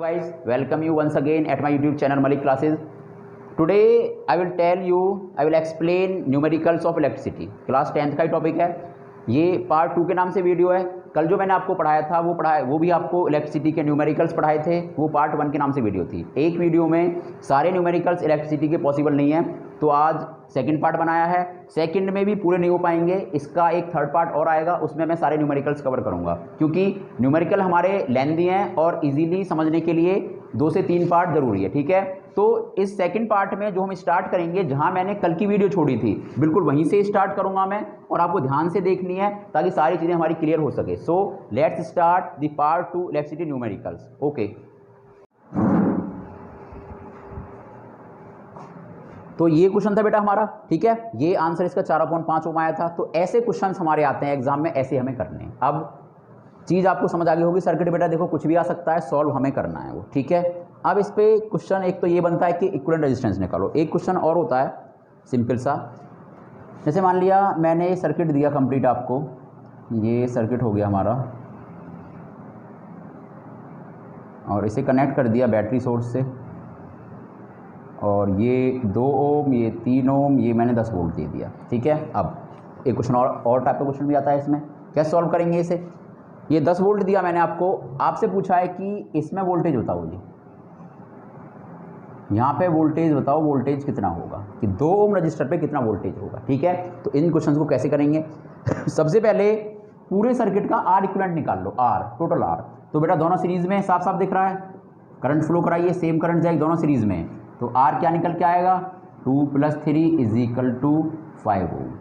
guys, welcome you once again at my YouTube channel Malik Classes. Today I will explain numericals of electricity. Class 10th का ही topic है, ये part 2 के नाम से video है। कल जो मैंने आपको पढ़ाया था वो भी आपको इलेक्ट्रिसिटी के न्यूमेरिकल्स पढ़ाए थे, वो पार्ट 1 के नाम से वीडियो थी। एक वीडियो में सारे न्यूमेरिकल्स इलेक्ट्रिसिटी के पॉसिबल नहीं है, तो आज सेकंड पार्ट बनाया है। सेकंड में भी पूरे नहीं हो पाएंगे, इसका एक थर्ड पार्ट और आएगा, उसमें मैं सारे न्यूमेरिकल्स कवर करूंगा, क्योंकि न्यूमेरिकल हमारे लेंथी हैं और इजीली समझने के लिए 2 से 3 पार्ट जरूरी है। ठीक है, तो इस सेकंड पार्ट में जो हम स्टार्ट करेंगे, जहां मैंने कल की वीडियो छोड़ी थी बिल्कुल वहीं से स्टार्ट करूंगा मैं, और आपको ध्यान से देखनी है ताकि सारी चीज़ें हमारी क्लियर हो सके। So let's start the part 2 electricity numericals. Okay, तो ये क्वेश्चन था बेटा हमारा। ठीक है, ये आंसर इसका 4/5 ओम आया था। तो ऐसे क्वेश्चंस हमारे आते हैं एग्जाम में, ऐसे हमें करने हैं। अब चीज़ आपको समझ आ गई होगी, सर्किट बेटा देखो कुछ भी आ सकता है, सॉल्व हमें करना है वो। ठीक है, अब इस पे क्वेश्चन एक तो ये बनता है कि इक्विवेलेंट रेजिस्टेंस निकालो। एक क्वेश्चन और होता है सिंपल सा, जैसे मान लिया मैंने सर्किट दिया कंप्लीट आपको, ये सर्किट हो गया हमारा, और इसे कनेक्ट कर दिया बैटरी सोर्स से, और ये 2 ओम, ये 3 ओम, ये मैंने 10 वोल्ट दे दिया। ठीक है, अब एक क्वेश्चन और टाइप का क्वेश्चन भी आता है इसमें, कैसे सॉल्व करेंगे इसे। ये 10 वोल्ट दिया मैंने आपको, आपसे पूछा है कि इसमें वोल्टेज बताओ जी, यहाँ पे वोल्टेज बताओ, वोल्टेज कितना होगा, कि 2 ओम रजिस्टर पे कितना वोल्टेज होगा। ठीक है, तो इन क्वेश्चंस को कैसे करेंगे सबसे पहले पूरे सर्किट का आर इक्विवेलेंट निकाल लो, आर टोटल आर। तो बेटा दोनों सीरीज में साफ साफ दिख रहा है, करंट फ्लो कराइए, सेम करंट जाएगी दोनों सीरीज में, तो आर क्या निकल के आएगा, 2 + 3 = 5 ओम।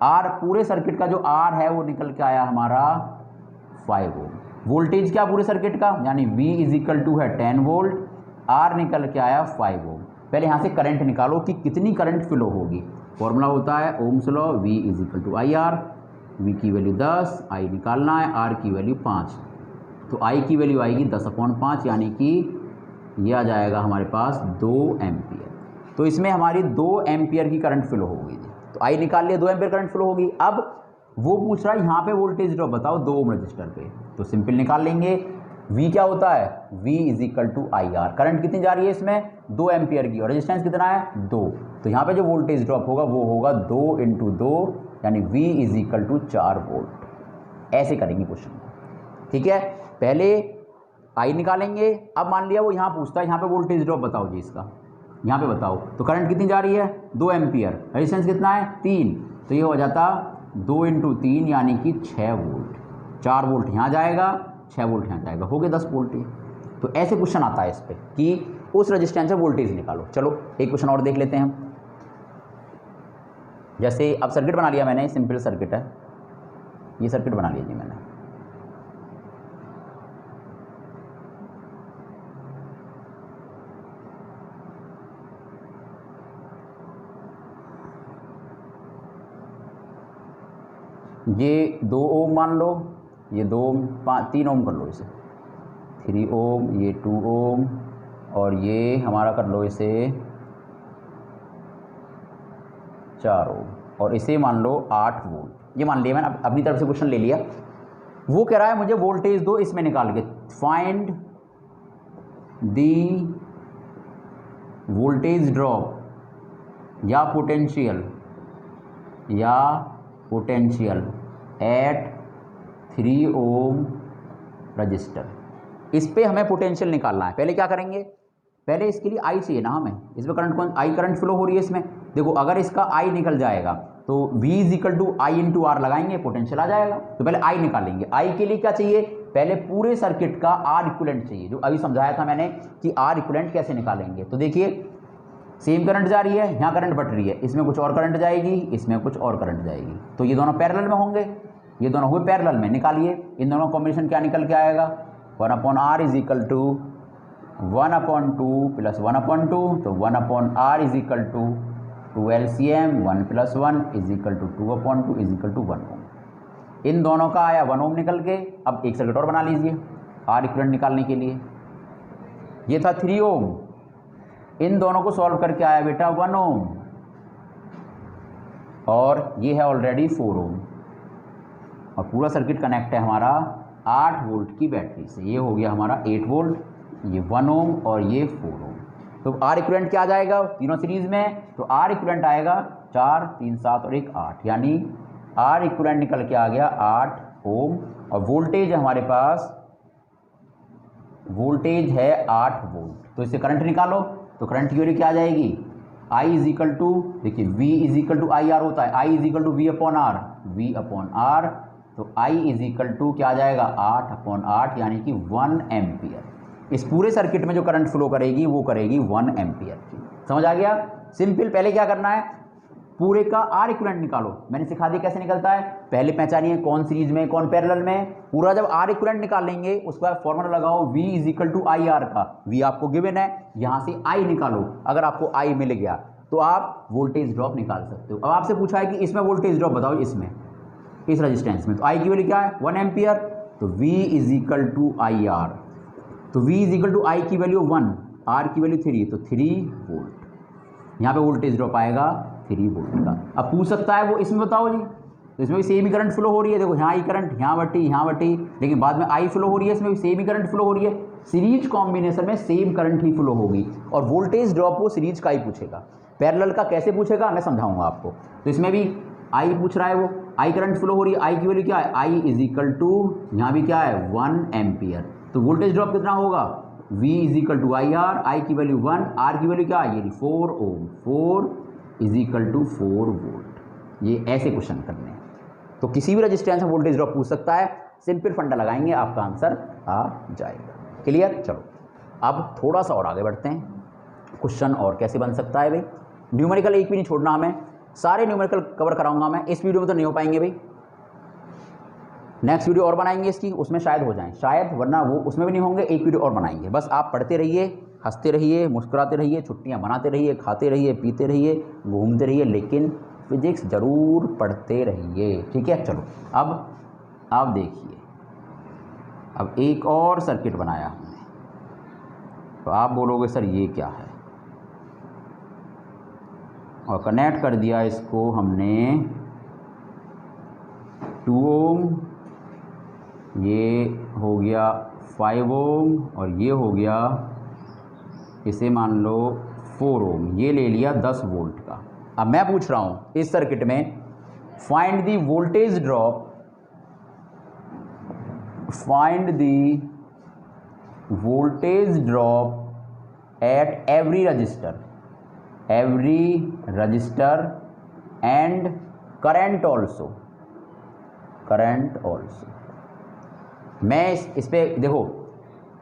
आर पूरे सर्किट का जो आर है वो निकल के आया हमारा 5 ओम। वोल्टेज क्या पूरे सर्किट का, यानी V = है 10 वोल्ट, आर निकल के आया 5 ओम। पहले यहाँ से करंट निकालो कि कितनी करंट फ्लो होगी। फॉर्मूला होता है Ohm's law, V = IR, V की वैल्यू 10, I निकालना है, R की वैल्यू 5, तो I की वैल्यू आएगी 10/5, यानी कि ये आ जाएगा हमारे पास 2 एम्पियर। तो इसमें हमारी 2 एम्पियर की करंट फ्लो होगी, तो I निकाल लिया 2 एम्पियर करंट फ्लो होगी। अब वो पूछ रहा है यहाँ पे वोल्टेज ड्रॉप बताओ 2 ओम रजिस्टर पे, तो सिंपल निकाल लेंगे। V क्या होता है, V = IR, करंट कितनी जा रही है इसमें 2 एम्पियर की, और रेजिस्टेंस कितना है 2, तो यहाँ पे जो वोल्टेज ड्रॉप होगा वो होगा 2 × 2, यानी V = 4 वोल्ट। ऐसे करेंगे क्वेश्चन। ठीक है, पहले I निकालेंगे। अब मान लिया वो यहाँ पूछता है यहाँ पे वोल्टेज ड्रॉप बताओ जी इसका, यहाँ पे बताओ, तो करंट कितनी जा रही है 2 एम्पियर, रेजिस्टेंस कितना है 3, तो ये हो जाता 2 × 3 यानी कि 6 वोल्ट। 4 वोल्ट यहाँ जाएगा, 6 वोल्ट यहाँ जाएगा, हो गए 10 वोल्ट। तो ऐसे क्वेश्चन आता है इस पर कि उस रेजिस्टेंस से वोल्टेज निकालो। चलो एक क्वेश्चन और देख लेते हैं हम। जैसे अब सर्किट बना लिया मैंने, सिंपल सर्किट है, ये सर्किट बना लिया जी मैंने। ये 2 ओम मान लो, ये 2 ओम, 3 ओम कर लो इसे, 3 ओम, ये 2 ओम, और ये हमारा कर लो इसे 4 ओम, और इसे मान लो 8 वोल्ट। ये मान लिया मैंने, अपनी तरफ से क्वेश्चन ले लिया। वो कह रहा है मुझे वोल्टेज दो इसमें निकाल के, फाइंड दी वोल्टेज ड्रॉप या पोटेंशियल एट 3 ओम रजिस्टर। इस पे हमें पोटेंशियल निकालना है। पहले क्या करेंगे, पहले इसके लिए I चाहिए ना हमें, इसमें करंट I करंट फ्लो हो रही है इसमें। देखो अगर इसका I निकल जाएगा तो V = I × R लगाएंगे, पोटेंशियल आ जाएगा। तो पहले I निकालेंगे। I के लिए क्या चाहिए, पहले पूरे सर्किट का R इक्विवेलेंट चाहिए, जो अभी समझाया था मैंने कि R इक्विवेलेंट कैसे निकालेंगे। तो देखिए सेम करंट जा रही है, यहाँ करंट बट रही है, इसमें कुछ और करंट जाएगी, इसमें कुछ और करंट जाएगी, तो ये दोनों पैरेलल में होंगे, ये दोनों हुए पैरेलल में। निकालिए इन दोनों कॉम्बिनेशन क्या निकल के आएगा, 1/R = 1/2 + 1/2, तो 1/R = 2 LCM, 1 + 1 = 2/2 = 1 ओम। इन दोनों का आया 1 ओम निकल के। अब एक सर्किट और बना लीजिए आर इक्विवेलेंट निकालने के लिए। ये था 3 ओम, इन दोनों को सॉल्व करके आया बेटा 1 ओम, और ये है ऑलरेडी 4 ओम, और पूरा सर्किट कनेक्ट है हमारा 8 वोल्ट की बैटरी से। ये हो गया हमारा 8 वोल्ट, ये 1 ओम और ये 4 ओम। तो आर इक्विवेलेंट क्या आ जाएगा तीनों सीरीज में, तो आर इक्विवेलेंट आएगा 4 3 7 और 1 8, यानी आर इक्विवेलेंट निकल के आ गया 8 ओम। और वोल्टेज है हमारे पास, वोल्टेज है 8 वोल्ट। तो इससे करंट निकालो, तो करंट की वैल्यू क्या आ जाएगी, I इज इक्वल टू, देखिए V is equal to I R होता है, I is equal to V upon R, V upon R. तो I इज इक्वल टू क्या आ जाएगा 8 अपॉन 8, यानी कि 1 एम्पियर। इस पूरे सर्किट में जो करंट फ्लो करेगी वो करेगी 1 एम्पियर की। समझ आ गया? सिंपल। पहले क्या करना है, पूरे का आर इक्विवेलेंट निकालो। मैंने सिखा दिया कैसे निकलता है। पहले पहचानिए कौन सीरीज में कौन पैरेलल में। पूरा जब आर इक्विवेलेंट निकाल लेंगे उसके बाद फॉर्मूला लगाओ V is equal to I R का। V आपको गिवन है, यहाँ से I निकालो। अगर आपको I मिल गया तो आप वोल्टेज ड्रॉप निकाल सकते हो। अब आपसे पूछा है कि इसमें वोल्टेज ड्रॉप बताओ, इसमें इस रेजिस्टेंस में, तो I की वैल्यू क्या है 1 एम्पियर। तो V is equal to I R, तो V is equal to I की वैल्यू 1, R की वैल्यू 3, तो 3 वोल्ट। यहाँ पे वोल्टेज ड्रॉप आएगा 3 वोल्ट का। अब पूछ सकता है वो इसमें बताओ जी, तो इसमें भी सेम ही करंट फ्लो हो रही है। देखो यहाँ ही करंट, यहाँ बटी, लेकिन बाद में आई फ्लो हो रही है, इसमें भी सेम ही करंट फ्लो हो रही है। सीरीज कॉम्बिनेशन में सेम करंट ही फ्लो होगी, और वोल्टेज ड्रॉप वो सीरीज का ही पूछेगा। पैरेलल का कैसे पूछेगा मैं समझाऊंगा आपको। तो इसमें भी आई पूछ रहा है, वो आई करंट फ्लो हो रही है, आई की वैल्यू क्या है, आई इज इक्वल टू, यहाँ भी क्या है 1 एम्पियर। तो वोल्टेज ड्रॉप कितना होगा, V is equal to I R, I की वैल्यू 1, आर की वैल्यू क्या है, ये 4 ओम, 4 इज इक्वल टू 4 वोल्ट। ये ऐसे क्वेश्चन करने हैं। तो किसी भी रजिस्टेंस में वोल्टेज ड्रॉप पूछ सकता है, सिंपल फंडा लगाएंगे आपका आंसर आ जाएगा। क्लियर? चलो अब थोड़ा सा और आगे बढ़ते हैं। क्वेश्चन और कैसे बन सकता है भाई, न्यूमेरिकल एक भी नहीं छोड़ना हमें, सारे न्यूमेरिकल कवर कराऊंगा मैं। इस वीडियो में तो नहीं हो पाएंगे भाई, नेक्स्ट वीडियो और बनाएंगे इसकी, उसमें शायद हो जाए, शायद, वरना वो उसमें भी नहीं होंगे। एक वीडियो और बनाएंगे। बस आप पढ़ते रहिए, हंसते रहिए, मुस्कुराते रहिए, छुट्टियां बनाते रहिए, खाते रहिए, पीते रहिए, घूमते रहिए, लेकिन फिजिक्स ज़रूर पढ़ते रहिए। ठीक है? चलो अब आप देखिए, अब एक और सर्किट बनाया हमने, तो आप बोलोगे सर ये क्या है, और कनेक्ट कर दिया इसको हमने 2 ओम, ये हो गया 5 ओम, और ये हो गया, इसे मान लो 4 ओम, ये ले लिया 10 वोल्ट का। अब मैं पूछ रहा हूँ इस सर्किट में find the voltage drop, find the voltage drop at every register and current also, मैं इस पे देखो,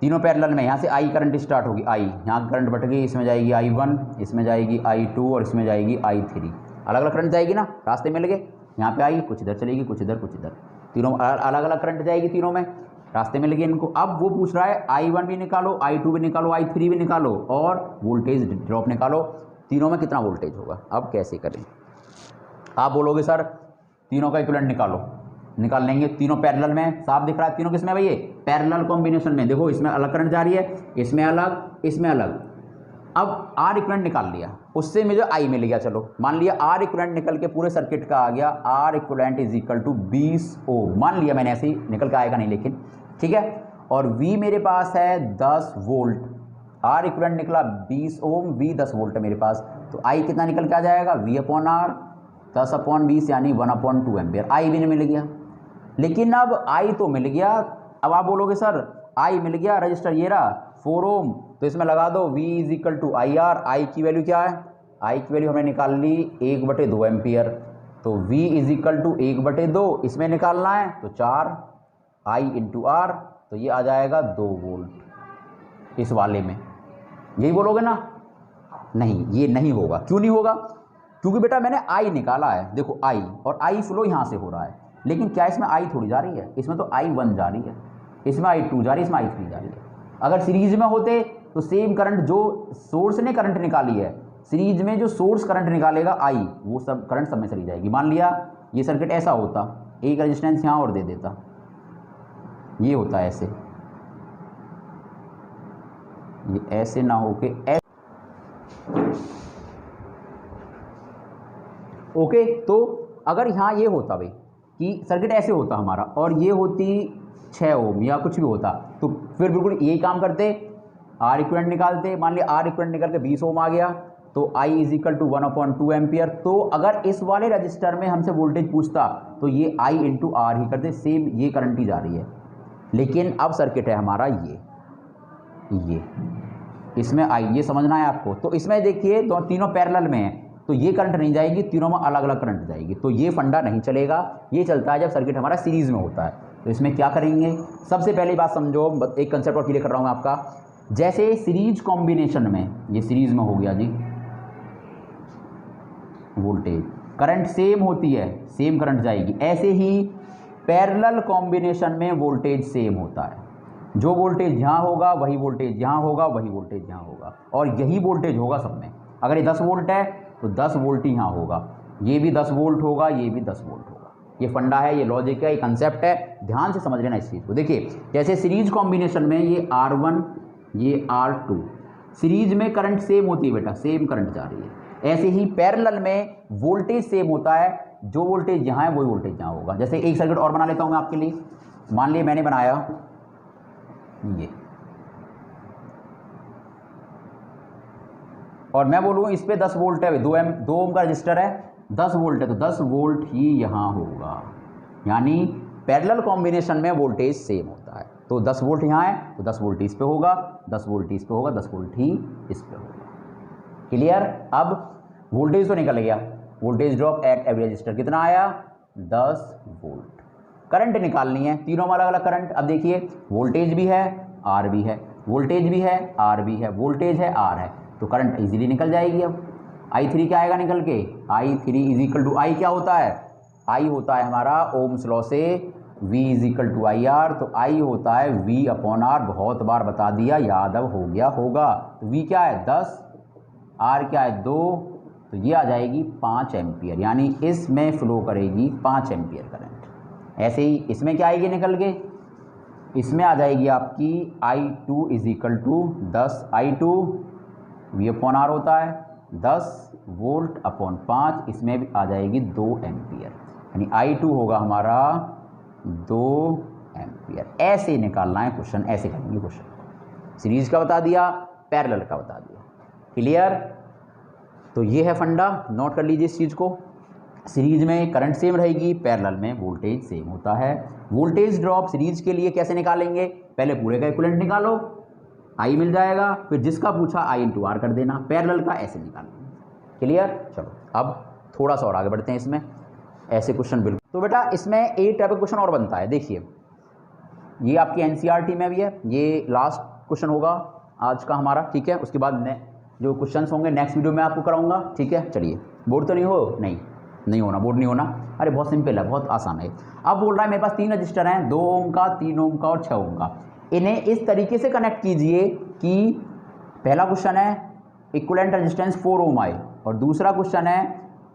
तीनों पैरेलल में, यहाँ से आई करंट स्टार्ट होगी, आई यहाँ करंट बट गई, इसमें जाएगी I1, इसमें जाएगी I2 और इसमें जाएगी I3। अलग अलग करंट जाएगी ना, रास्ते मिल गए। यहाँ पे आई कुछ इधर चलेगी, कुछ इधर, कुछ इधर, तीनों अलग अलग करंट जाएगी, तीनों में रास्ते मिल गए इनको। अब वो पूछ रहा है I1 भी निकालो, I2 भी निकालो, I3 भी निकालो, और वोल्टेज ड्रॉप निकालो, तीनों में कितना वोल्टेज होगा। अब कैसे करें, आप बोलोगे सर तीनों का इक्विवेलेंट निकालो, निकाल लेंगे। तीनों पैरेलल में, साफ दिख रहा है तीनों किसमें भाई, ये पैरेलल कॉम्बिनेशन में। देखो इसमें अलग करंट जा रही है, इसमें अलग, इसमें अलग। अब आर इक्विवेलेंट निकाल लिया, उससे मुझे आई मिल गया। चलो मान लिया आर इक्विवेलेंट निकल के पूरे सर्किट का आ गया, R equivalent is equal to 20 ohm. मान लिया मैंने, ऐसे ही निकल के आएगा नहीं लेकिन, ठीक है। और V मेरे पास है 10 वोल्ट, आर इक्विवेलेंट निकला 20 ओम, V 10 वोल्ट है मेरे पास। तो आई कितना निकल के आ जाएगा, V अपॉन आर 10 अपॉन 20 यानी 1/2 एम्पियर। आई भी नहीं मिल गया, लेकिन अब आई तो मिल गया। अब आप बोलोगे सर आई मिल गया, रजिस्टर ये रहा 4 ओम, तो इसमें लगा दो V is equal to I R. I की वैल्यू क्या है, आई की वैल्यू हमने निकाल ली 1/2 एम्पियर। तो V इज इक्वल टू 1/2, इसमें निकालना है तो 4 I इंटू आर, तो ये आ जाएगा 2 वोल्ट इस वाले में। यही बोलोगे ना, नहीं ये नहीं होगा। क्यों नहीं होगा, क्योंकि बेटा मैंने I निकाला है, देखो I, और I फ्लो यहाँ से हो रहा है, लेकिन क्या इसमें I थोड़ी जा रही है, इसमें तो I1 जा रही है, इसमें I2 जा रही है, इसमें I3 जा रही है। अगर सीरीज में होते तो सेम करंट, जो सोर्स ने करंट निकाली है सीरीज में, जो सोर्स करंट निकालेगा I, वो सब करंट सब में चली जाएगी। मान लिया ये सर्किट ऐसा होता, एक रेजिस्टेंस यहाँ और दे देता, ये होता है ऐसे, ये ऐसे ना होके ऐसे। ओके, तो अगर यहाँ ये होता भाई कि सर्किट ऐसे होता हमारा, और ये होती 6 ओम या कुछ भी होता, तो फिर बिल्कुल यही काम करते, आर इक्विवेलेंट निकालते, मान लिया आर इक्विवेलेंट निकल के 20 ओम आ गया, तो I is equal to 1/2 ampere. तो अगर इस वाले रजिस्टर में हमसे वोल्टेज पूछता तो ये I इंटू आर ही करते, सेम ये करंट ही जा रही है। लेकिन अब सर्किट है हमारा ये इसमें I, ये समझना है आपको। तो इसमें देखिए तीनों पैरेलल में है, तो ये करंट नहीं जाएगी, तीनों में अलग अलग करंट जाएगी, तो ये फंडा नहीं चलेगा। ये चलता है जब सर्किट हमारा सीरीज़ में होता है। तो इसमें क्या करेंगे, सबसे पहली बात समझो, एक कंसेप्ट और क्लियर कर रहा हूँ मैं आपका। जैसे सीरीज कॉम्बिनेशन में, ये सीरीज में हो गया जी, वोल्टेज करंट सेम होती है, सेम करंट जाएगी। ऐसे ही पैरेलल कॉम्बिनेशन में वोल्टेज सेम होता है, जो वोल्टेज यहाँ होगा वही वोल्टेज यहाँ होगा, वही वोल्टेज यहाँ होगा, और यही वोल्टेज होगा सब में। अगर ये 10 वोल्ट है तो 10 वोल्ट ही यहाँ होगा, ये भी 10 वोल्ट होगा, ये भी 10 वोल्ट होगा। ये फंडा है, ये लॉजिक है, ये कंसेप्ट है, ध्यान से समझ लेना इस चीज़ को। देखिए जैसे सीरीज कॉम्बिनेशन में ये R1 ये R2, सीरीज में करंट सेम होती है बेटा, सेम करंट जा रही है। ऐसे ही पैरेलल में वोल्टेज सेम होता है, जो वोल्टेज यहाँ है वही वोल्टेज यहाँ होगा। जैसे एक सर्किट और बना लेता हूँ मैं आपके लिए। मान लिया मैंने बनाया ये, और मैं बोलूँ इस पे 10 वोल्ट है, 2 ओम का रजिस्टर है, 10 वोल्ट है, तो 10 वोल्ट ही यहाँ होगा। यानी पैरेलल कॉम्बिनेशन में वोल्टेज सेम होता है। तो 10 वोल्ट यहाँ है तो 10 वोल्ट इस पे होगा, 10 वोल्ट इस पे होगा, 10 वोल्ट ही इस पे होगा। क्लियर। अब वोल्टेज तो निकल गया, voltage drop at every register कितना आया, 10 वोल्ट। करंट निकालनी है, तीनों में अलग अलग करंट। अब देखिए वोल्टेज भी है, आर भी है, वोल्टेज भी है, आर भी है, वोल्टेज है, आर है, तो करंट इजीली निकल जाएगी। अब I3 क्या आएगा निकल के, I3 is equal to, I क्या होता है, I होता है हमारा ओम्स लॉ से V is equal to IR, तो I होता है V अपॉन R। बहुत बार बता दिया, याद अब हो गया होगा। तो V क्या है 10, R क्या है 2, तो ये आ जाएगी 5 एम्पियर, यानी इसमें फ्लो करेगी 5 एम्पियर करंट। ऐसे ही इसमें क्या आएगी निकल के, इसमें आ जाएगी आपकी I2 is equal to 10, I2 V upon R होता है 10 वोल्ट अपॉन 5, इसमें भी आ जाएगी 2 एम्पियर, यानी I2 होगा हमारा 2 एम्पियर। ऐसे निकालना है क्वेश्चन, ऐसे करेंगे क्वेश्चन। सीरीज का बता दिया, पैरेलल का बता दिया। क्लियर। तो ये है फंडा, नोट कर लीजिए इस चीज़ को। सीरीज में करंट सेम रहेगी, पैरेलल में वोल्टेज सेम होता है। वोल्टेज ड्रॉप सीरीज के लिए कैसे निकालेंगे, पहले पूरे का इक्विवेलेंट निकालो, I मिल जाएगा, फिर जिसका पूछा I इंटू आर कर देना। पैरेलल का ऐसे निकालेंगे। क्लियर। चलो अब थोड़ा सा और आगे बढ़ते हैं इसमें, ऐसे क्वेश्चन बिल्कुल। तो बेटा इसमें एक टाइप का क्वेश्चन और बनता है, देखिए ये आपकी NCERT में भी है, ये लास्ट क्वेश्चन होगा आज का हमारा, ठीक है। उसके बाद जो क्वेश्चन होंगे नेक्स्ट वीडियो में आपको कराऊंगा, ठीक है। चलिए, बोर्ड तो नहीं हो, नहीं होना, बोर्ड नहीं होना, अरे बहुत सिंपल है, बहुत आसान है। अब बोल रहा है मेरे पास 3 रजिस्टर हैं, 2 ओम का, 3 ओम का और 6 ओम का। इन्हें इस तरीके से कनेक्ट कीजिए कि पहला क्वेश्चन है इक्विवेलेंट रेजिस्टेंस 4 ओम आए, और दूसरा क्वेश्चन है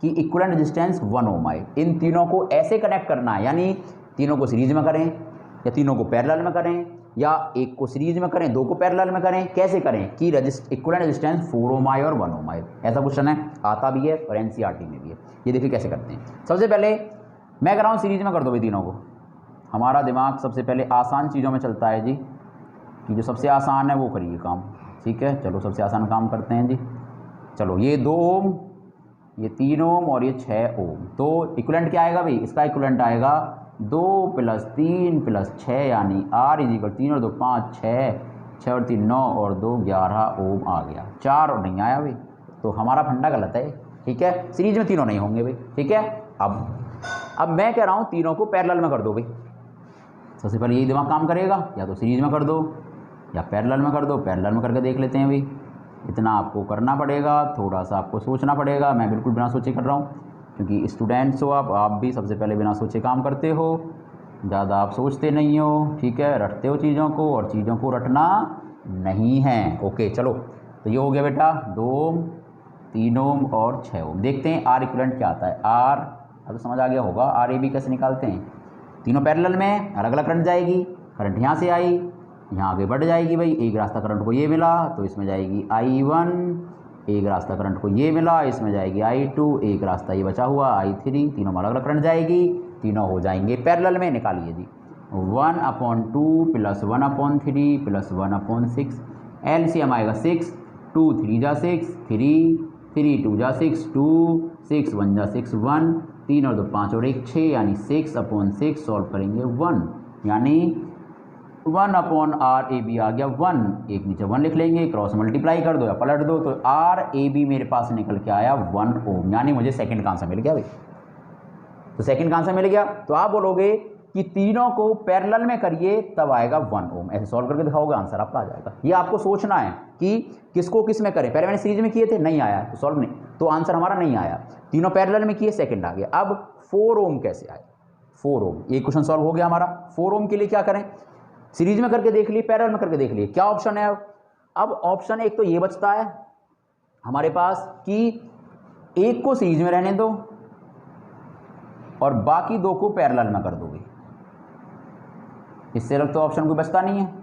कि इक्विवेलेंट रेजिस्टेंस 1 ओम आए। इन तीनों को ऐसे कनेक्ट करना है, यानी तीनों को सीरीज में करें, या तीनों को पैरेलल में करें, या एक को सीरीज में करें, 2 को पैरेलल में करें। कैसे करें कि इक्विवेलेंट रेजिस्टेंस 4 ओम आए और 1 ओम आए। ऐसा क्वेश्चन है, आता भी है और NCERT में भी है। ये देखिए कैसे करते हैं। सबसे पहले मैं कराऊँ सीरीज में कर दो भाई तीनों को। हमारा दिमाग सबसे पहले आसान चीज़ों में चलता है जी, कि जो सबसे आसान है वो करिए काम, ठीक है। चलो सबसे आसान काम करते हैं जी। चलो ये 2 ओम, ये 3 ओम और ये 6 ओम। तो इक्विवेलेंट क्या आएगा भाई, इसका इक्विवेलेंट आएगा 2 + 3 + 6, यानी R इज इक्वल 3 और 2 5, 6 और 3 9 और 2 11 ओम आ गया। 4 और नहीं आया भाई, तो हमारा फंडा गलत है, ठीक है। सीरीज में तीनों नहीं होंगे भाई, ठीक है। अब मैं कह रहा हूँ तीनों को पैरेलल में कर दो भाई। सबसे पहले यही दिमाग काम करेगा, या तो सीरीज में कर दो या पैरेलल में कर दो। पैरेलल में करके देख लेते हैं भाई, इतना आपको करना पड़ेगा, थोड़ा सा आपको सोचना पड़ेगा। मैं बिल्कुल बिना सोचे कर रहा हूँ, क्योंकि स्टूडेंट्स हो आप भी सबसे पहले बिना सोचे काम करते हो, ज़्यादा आप सोचते नहीं हो, ठीक है। रटते हो चीज़ों को, और चीज़ों को रटना नहीं है। ओके चलो, तो ये हो गया बेटा 2 ओम, 3 ओम और 6 ओम। देखते हैं आर इक्विवेलेंट क्या आता है। आर अब समझ आ गया होगा, आर ए बी कैसे निकालते हैं। तीनों पैरेलल में, अलग अलग करंट जाएगी। करंट यहाँ से आई, यहाँ आगे बढ़ जाएगी भाई। एक रास्ता करंट को ये मिला तो इसमें जाएगी I1, एक रास्ता करंट को ये मिला, इसमें जाएगी I2, एक रास्ता ये बचा हुआ I3। तीनों में अलग अलग करंट जाएगी, तीनों हो जाएंगे पैरेलल में। निकालिए जी, 1/2 + 1/3 + 1/6 एलसीएम आएगा 6, 2 3 जा 6, 3 3 2 जा 6, 2 6 1 जा 6 1, 3 और 2 5 और 1 6, यानी 6/6 सॉल्व करेंगे 1, यानी 1/RAB आ गया 1, एक नीचे 1 लिख लेंगे, क्रॉस मल्टीप्लाई कर दो या पलट दो, तो RAB मेरे पास निकल के आया 1 ओम, यानी मुझे सेकंड का आंसर मिल गया भाई। तो सेकंड का आंसर मिल गया, तो आप बोलोगे कि तीनों को पैरेलल में करिए तब आएगा 1 ओम, ऐसे सॉल्व करके दिखाओगे आंसर आपका आ जाएगा। ये आपको सोचना है कि किसको किस में करें, पहले मैंने सीरीज में किए थे नहीं आया तो सॉल्व नहीं, तो आंसर हमारा नहीं आया, तीनों पैरेलल में किए सेकंड आ गया। अब 4 ओम कैसे आए, 4 ओम, ये क्वेश्चन सॉल्व हो गया हमारा। 4 ओम के लिए क्या करें, सीरीज में करके देख लिए, पैरेलल में करके देख लिए, क्या ऑप्शन है अब ऑप्शन एक तो ये बचता है हमारे पास कि एक को सीरीज में रहने दो और बाकी 2 को पैरेलल में कर दोगे, इससे अलग तो ऑप्शन कोई बचता नहीं है।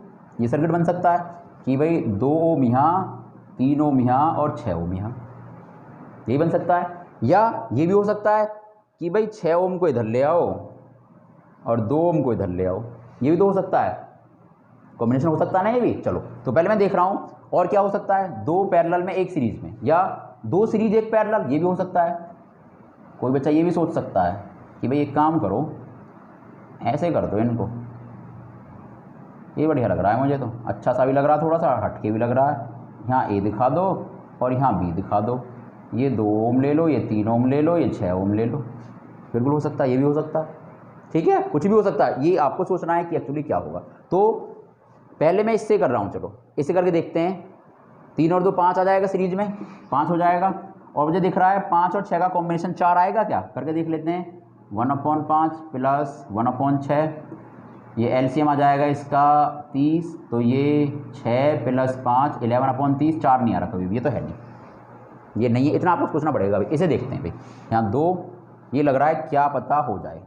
ये सर्किट बन सकता है कि भाई 2 ओम यहाँ, 3 ओम यहाँ और 6 ओम यहाँ, यही बन सकता है। या ये भी हो सकता है कि भाई 6 ओम को इधर ले आओ और 2 ओम को इधर ले आओ, ये भी तो हो सकता है, कॉम्बिनेशन हो सकता है ना ये भी। चलो तो पहले मैं देख रहा हूँ और क्या हो सकता है, 2 पैरेलल में एक सीरीज में, या 2 सीरीज एक पैरेलल, ये भी हो सकता है। कोई बच्चा ये भी सोच सकता है कि भाई एक काम करो ऐसे कर दो इनको, ये बढ़िया लग रहा है मुझे, तो अच्छा सा भी लग रहा है, थोड़ा सा हटके भी लग रहा है, यहाँ ए दिखा दो और यहाँ बी दिखा दो, ये 2 ओम ले लो, ये 3 ओम ले लो, ये 6 ओम ले लो, बिल्कुल हो सकता है, ये भी हो सकता है, ठीक है, कुछ भी हो सकता है। ये आपको सोचना है कि एक्चुअली क्या होगा। तो पहले मैं इससे कर रहा हूँ, चलो इससे करके देखते हैं। 3 और 2 5 आ जाएगा सीरीज में, 5 हो जाएगा, और मुझे दिख रहा है 5 और 6 का कॉम्बिनेशन 4 आएगा क्या, करके देख लेते हैं। 1/5 प्लस 1/6, ये एलसीएम आ जाएगा इसका 30, तो ये 6 प्लस 5 11/30, 4 नहीं आ रहा कभी भी, ये तो है नहीं, ये नहीं है, इतना आपको सोचना पड़ेगा भाई। इसे देखते हैं भाई, यहाँ 2 ये लग रहा है क्या पता हो जाए,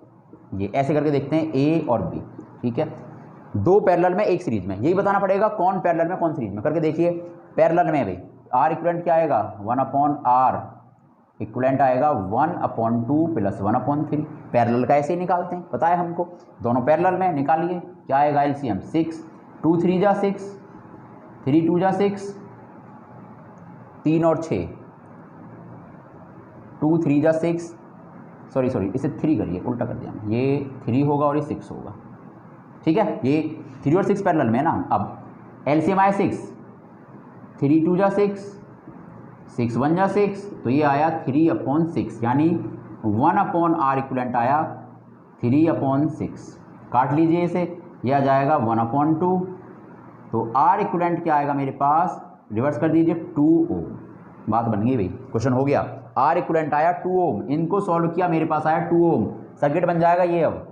ये ऐसे करके देखते हैं ए और बी, ठीक है, 2 पैरेलल में एक सीरीज में, यही बताना पड़ेगा कौन पैरेलल में कौन सीरीज में। करके देखिए पैरेलल में भाई आर इक्विवेलेंट क्या आएगा 1/R, इक्विवेलेंट आएगा 1/2 प्लस 1/3, पैरेलल का ऐसे ही निकालते हैं, पता है हमको, दोनों पैरेलल में निकालिए, क्या आएगा एलसीएम 6, 2 3 जा 6, 3 2 जा 6, 3 और 6, 2 3 जा 6, सॉरी इसे 3 करिए, उल्टा कर दिया, ये 3 होगा और ये 6 होगा, ठीक है, ये 3 और 6 पैरेलल में है ना। अब एलसीएम आया 6, 3 2 जा 6, 6 1 जा 6, तो ये आया 3/6, यानी 1/R इक्विवेलेंट आया 3/6, काट लीजिए इसे, ये आ जाएगा 1/2, तो R इक्विवेलेंट क्या आएगा मेरे पास, रिवर्स कर दीजिए 2 ओम, बात बन गई भाई, क्वेश्चन हो गया। R इक्विवेलेंट आया 2 ओम, इनको सॉल्व किया मेरे पास आया 2 ओम, सर्किट बन जाएगा ये। अब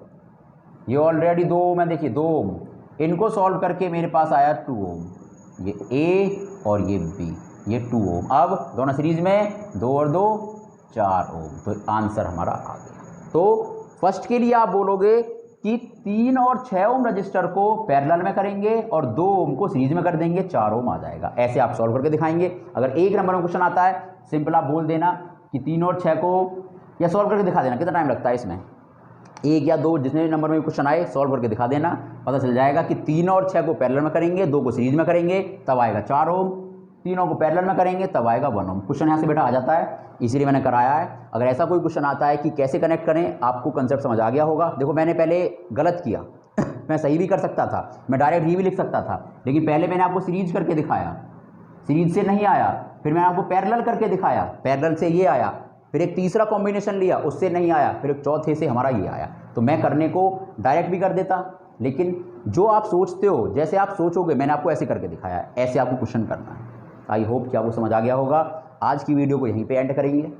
ये ऑलरेडी 2 ओम है, देखिए 2 ओम, इनको सॉल्व करके मेरे पास आया 2 ओम, ये A और ये B, ये 2 ओम। अब दोनों सीरीज में 2 और 2 4 ओम, तो आंसर हमारा आ गया। तो फर्स्ट के लिए आप बोलोगे कि 3 और 6 ओम रजिस्टर को पैरेलल में करेंगे और 2 ओम को सीरीज में कर देंगे, 4 ओम आ जाएगा, ऐसे आप सॉल्व करके दिखाएंगे। अगर 1 नंबर में क्वेश्चन आता है सिंपल आप बोल देना कि 3 और 6 को, या सॉल्व करके दिखा देना, कितना टाइम लगता है इसमें, 1 या 2 जितने नंबर में क्वेश्चन आए सॉल्व करके दिखा देना, पता चल जाएगा कि 3 और 6 को पैरेलल में करेंगे, 2 को सीरीज में करेंगे तब आएगा 4 ओम, तीनों को पैरेलल में करेंगे तब आएगा 1 ओम। क्वेश्चन यहाँ से बेटा आ जाता है, इसीलिए मैंने कराया है। अगर ऐसा कोई क्वेश्चन आता है कि कैसे कनेक्ट करें, आपको कंसेप्ट समझ आ गया होगा। देखो मैंने पहले गलत किया मैं सही भी कर सकता था, मैं डायरेक्ट ये भी लिख सकता था, लेकिन पहले मैंने आपको सीरीज करके दिखाया, सीरीज से नहीं आया, फिर मैंने आपको पैरेलल करके दिखाया, पैरेलल से ये आया, फिर एक तीसरा कॉम्बिनेशन लिया उससे नहीं आया, फिर एक चौथे से हमारा ये आया। तो मैं करने को डायरेक्ट भी कर देता, लेकिन जो आप सोचते हो, जैसे आप सोचोगे मैंने आपको ऐसे करके दिखाया है, ऐसे आपको क्वेश्चन करना है। आई होप कि आपको समझ आ गया होगा। आज की वीडियो को यहीं पे एंड करेंगे।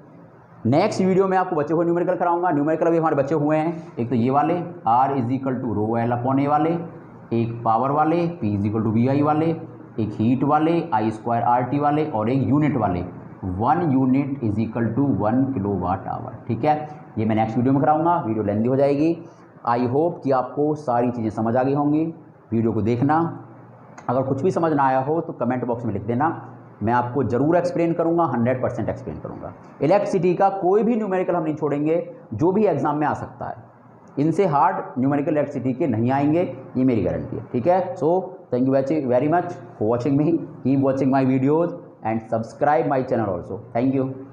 नेक्स्ट वीडियो में आपको बचे हुए न्यूमेरिकल कराऊंगा। न्यूमेरिकल अभी हमारे बचे हुए हैं, एक तो ये वाले R = ρL/A वाले, एक पावर वाले P = VI वाले, एक हीट वाले I² RT वाले, और एक यूनिट वाले 1 यूनिट = 1 kWh। ठीक है, ये मैं नेक्स्ट वीडियो में कराऊंगा, वीडियो लेंदी हो जाएगी। आई होप कि आपको सारी चीज़ें समझ आ गई होंगी। वीडियो को देखना, अगर कुछ भी समझ ना आया हो तो कमेंट बॉक्स में लिख देना, मैं आपको ज़रूर एक्सप्लेन करूंगा, 100% एक्सप्लेन करूंगा। इलेक्ट्रिसिटी का कोई भी न्यूमेरिकल हम नहीं छोड़ेंगे, जो भी एग्जाम में आ सकता है। इनसे हार्ड न्यूमेरिकल इलेक्ट्रिसिटी के नहीं आएंगे, ये मेरी गारंटी है। ठीक है, सो Thank you very much for watching me. Keep watching my videos and subscribe my channel also. Thank you.